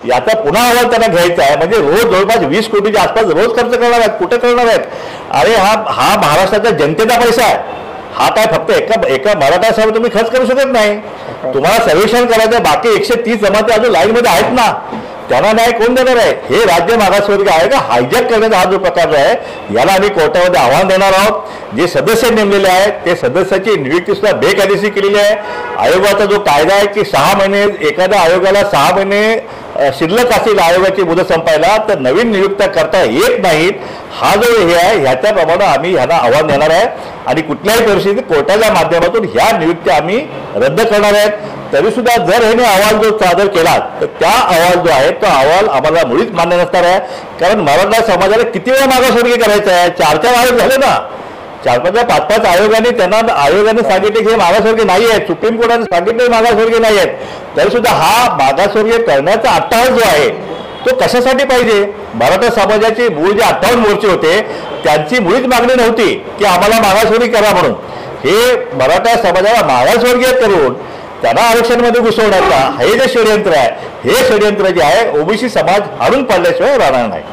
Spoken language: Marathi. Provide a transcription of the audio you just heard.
याचा पुन्हा अहवाल त्यांना घ्यायचा आहे. म्हणजे रोज जवळपास 20 कोटीच्या आसपास रोज खर्च करणार आहेत. कुठे करणार आहेत? अरे हा महाराष्ट्राच्या जनतेचा पैसा आहे. हा काय फक्त एका मराठा तुम्ही खर्च करू शकत नाही. तुम्हाला सर्वेक्षण करायचं. बाकी 130 जमाती अजून लाईनमध्ये आहेत ना, त्यांना न्याय कोण देणार आहे? हे राज्य मागासवर्गीय आहे का हायजॅक करण्याचा हा जो प्रकार आहे, याला आम्ही कोर्टामध्ये आव्हान देणार आहोत. जे सदस्य नेमलेले आहेत ते सदस्याची नियुक्ती सुद्धा बेकायदेशीर केलेली आहे. आयोगाचा जो कायदा आहे की 6 महिने, एखाद्या आयोगाला 6 महिने शिल्लक असेल आयोगाची मुदत संपायला, तर नवीन नियुक्त्या करता येत नाहीत. हा जो हे आहे ह्याच्याप्रमाणे आम्ही ह्यांना आव्हान देणार आहे आणि कुठल्याही परिस्थितीत कोर्टाच्या माध्यमातून ह्या नियुक्त्या आम्ही रद्द करणार आहेत. तरी सुद्धा जर ह्याने अहवाल जो सादर केला तर त्या अहवाल जो आहे तो अहवाल आम्हाला मुळीच मान्य नसणार आहे. कारण मराठा समाजाला किती वेळा मागासवर्गीय करायचं आहे? 4 आयोग झाले ना, 4-5 आयोगाने आयोगाने सांगितले की हे मागासवर्गीय नाही आहेत. सुप्रीम कोर्टाने सांगितले मागासवर्गीय नाही आहेत. तरी सुद्धा हा मागासवर्गीय करण्याचा अट्टाहास जो आहे तो कशासाठी पाहिजे? मराठा समाजाचे मूळ जे 58 मोर्चे होते त्यांची मुळीच मागणी नव्हती की आम्हाला मागासवर्गीय करा म्हणून. हे मराठा समाजाला मागासवर्गीय करून त्यांना आरक्षणामध्ये घुसवण्याचा हे जे षडयंत्र आहे, हे षडयंत्र जे आहे ओबीसी समाज हारून पडल्याशिवाय राहणार नाही.